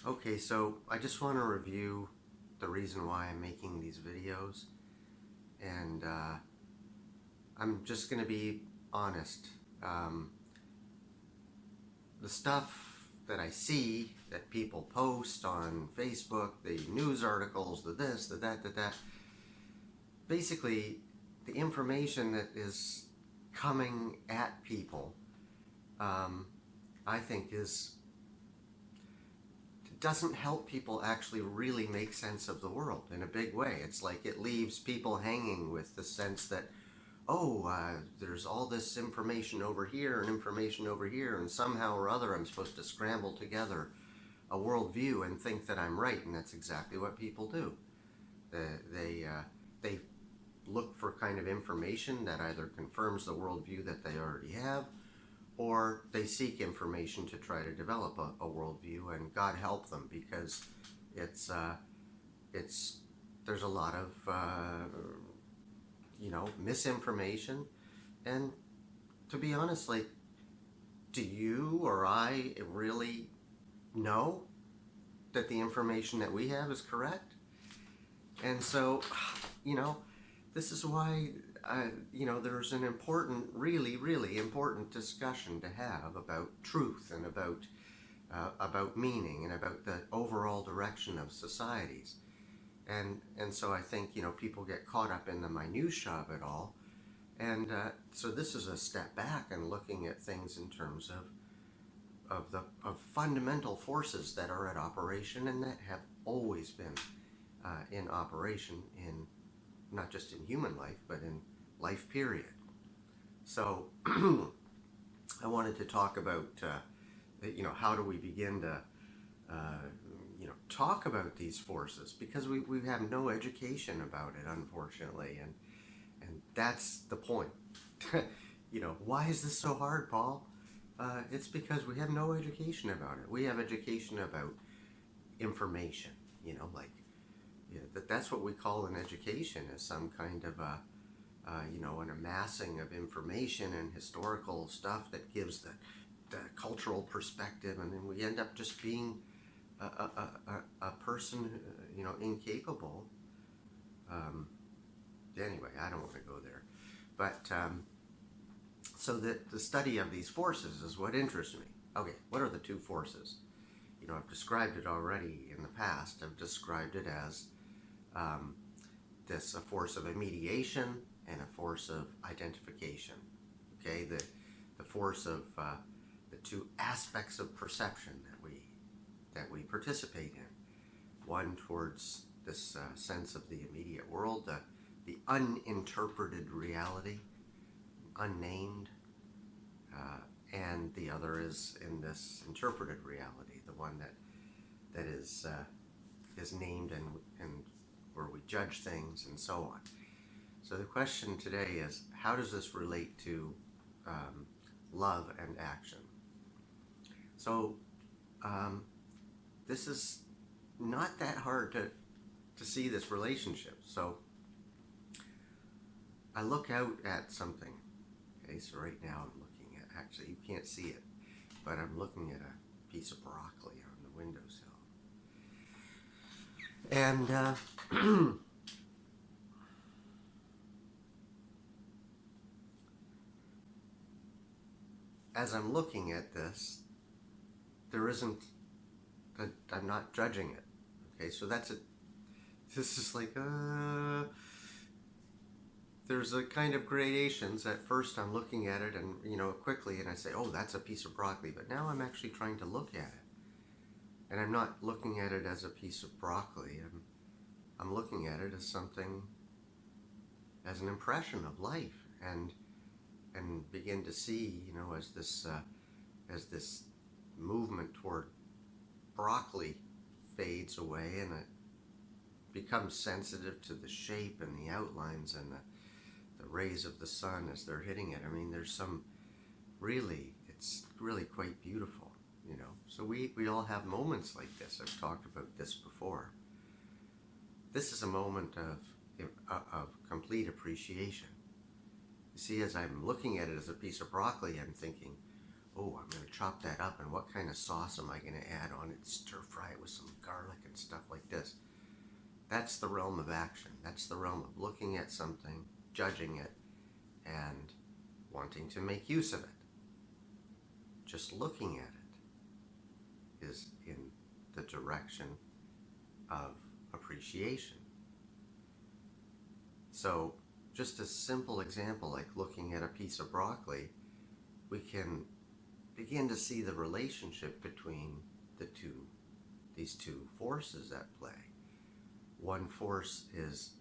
Okay, so I just want to review the reason why I'm making these videos, and I'm just going to be honest. Um, the stuff that I see that people post on Facebook, the news articles, the this, the that, basically the information that is coming at people, um, I think doesn't help people actually really make sense of the world in a big way. It's like it leaves people hanging with the sense that, oh, there's all this information over here and information over here, and somehow or other I'm supposed to scramble together a worldview and think that I'm right, and that's exactly what people do. They look for kind of information that either confirms the worldview that they already have, or they seek information to try to develop a worldview, and God help them, because it's it's there's a lot of misinformation. And to be honest, like, do you or I really know that the information that we have is correct? And so, you know, this is why there's an important, really, really important discussion to have about truth and about meaning and about the overall direction of societies. And so I think people get caught up in the minutia of it all, and so this is a step back and looking at things in terms of fundamental forces that are at operation and that have always been in operation, in not just in human life but in life period. So I wanted to talk about how do we begin to talk about these forces, because we have no education about it, unfortunately, and that's the point. Why is this so hard, Paul? It's because we have no education about it. We have education about information, like, that's what we call an education, is some kind of an amassing of information and historical stuff that gives the cultural perspective, and then we end up just being a person, incapable. Anyway, I don't want to go there. But so the study of these forces is what interests me. Okay, what are the two forces? I've described it already in the past. I've described it as a force of mediation and a force of identification. Okay, the force of the two aspects of perception that we participate in. One towards this sense of the immediate world, the uninterpreted reality, unnamed, and the other is in this interpreted reality, the one that is named and where we judge things and so on. So the question today is, how does this relate to love and action? So this is not that hard to see this relationship. So I look out at something. Okay, so right now I'm looking at, actually you can't see it, but I'm looking at a piece of broccoli on the windowsill. And as I'm looking at this, I'm not judging it. Okay, so this is like, there's a kind of gradations. At first I'm looking at it and, quickly, and I say, oh, that's a piece of broccoli, but now I'm actually trying to look at it. And I'm not looking at it as a piece of broccoli. I'm looking at it as something, as an impression of life, and begin to see, as this movement toward broccoli fades away, and it becomes sensitive to the shape and the outlines and the rays of the sun as they're hitting it. I mean, it's really quite beautiful, So we all have moments like this. I've talked about this before. This is a moment of complete appreciation. You see, as I'm looking at it as a piece of broccoli, I'm thinking, oh, I'm going to chop that up, and what kind of sauce am I going to add on it? Stir fry it with some garlic and stuff like this. That's the realm of action. That's the realm of looking at something, judging it, and wanting to make use of it. Just looking at it is in the direction of appreciation. So just a simple example like looking at a piece of broccoli, we can begin to see the relationship between these two forces at play. One force is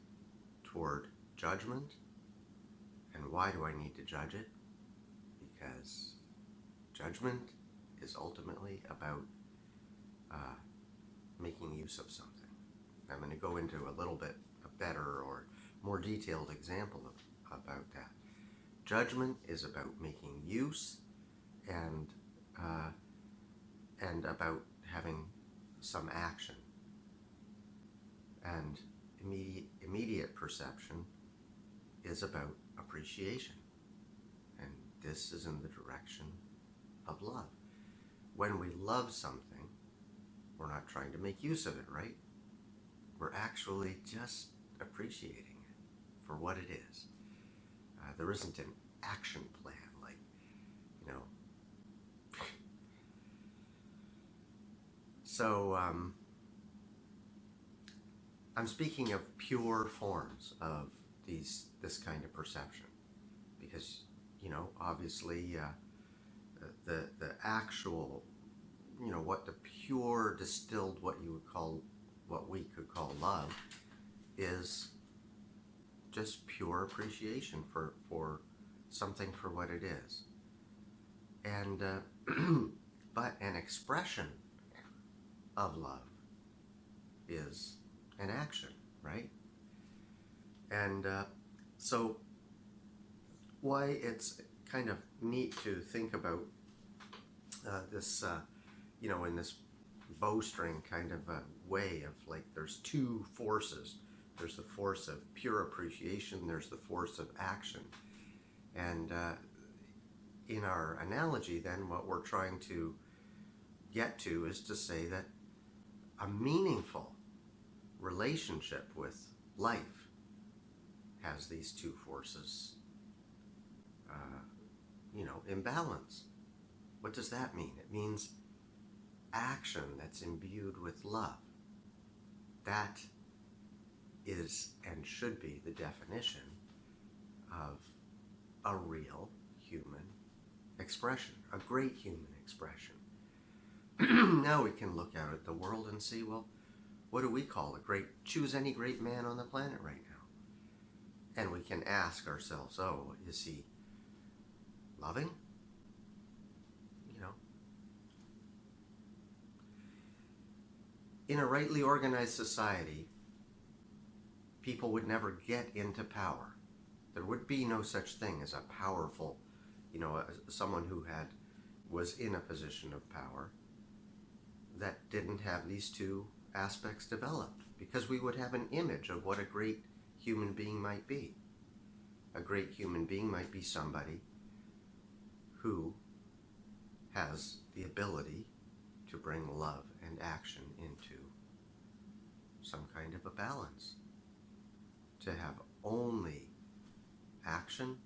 toward judgment. And why do I need to judge it? Because judgment is ultimately about making use of something. I'm going to go into a little bit a better or more detailed example about that. Judgment is about making use and about having some action. And immediate perception is about appreciation. And this is in the direction of love. When we love something, we're not trying to make use of it, right? We're actually just appreciating it for what it is. There isn't an action plan, like, you know. So, I'm speaking of pure forms of this kind of perception, because, you know, obviously the actual, you know, what the pure distilled, what we could call love, is just pure appreciation for something for what it is. And but an expression of love is an action, right? And so why it's kind of neat to think about this, you know, in this bowstring kind of a way of, like, there's two forces. There's the force of pure appreciation, there's the force of action. And in our analogy then, what we're trying to get to is to say that a meaningful relationship with life has these two forces, you know, in balance. What does that mean? It means action that's imbued with love. That is and should be the definition of a real human expression, a great human expression. Now we can look out at the world and see, well, what do we call a great, choose any great man on the planet right now. And we can ask ourselves, oh, is he loving? You know. In a rightly organized society, people would never get into power. There would be no such thing as a powerful, you know, someone who was in a position of power that didn't have these two aspects developed, because we would have an image of what a great human being might be. A great human being might be somebody who has the ability to bring love and action into some kind of a balance. To have only action,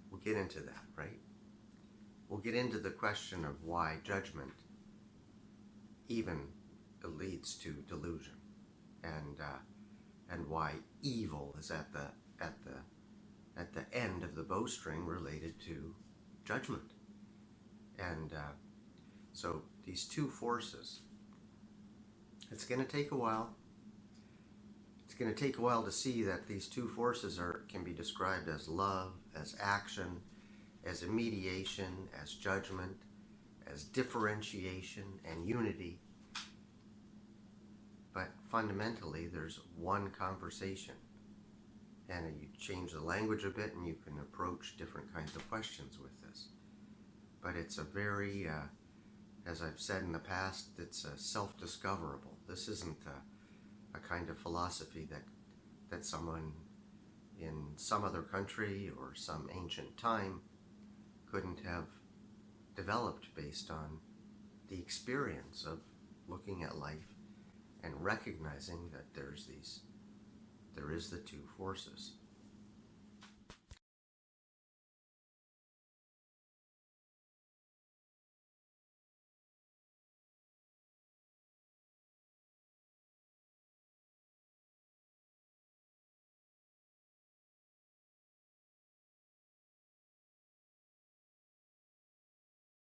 we'll get into that, right? We'll get into the question of why judgment even leads to delusion, and why evil is at the end of the bowstring related to judgment. And so these two forces, it's going to take a while. It's going to take a while to see that these two forces can be described as love, as action, as mediation, as judgment, as differentiation and unity. But fundamentally, there's one conversation. And you change the language a bit and you can approach different kinds of questions with this. But it's a very, as I've said in the past, it's self-discoverable. This isn't a kind of philosophy that someone in some other country or some ancient time couldn't have developed based on the experience of looking at life and recognizing that there is the two forces.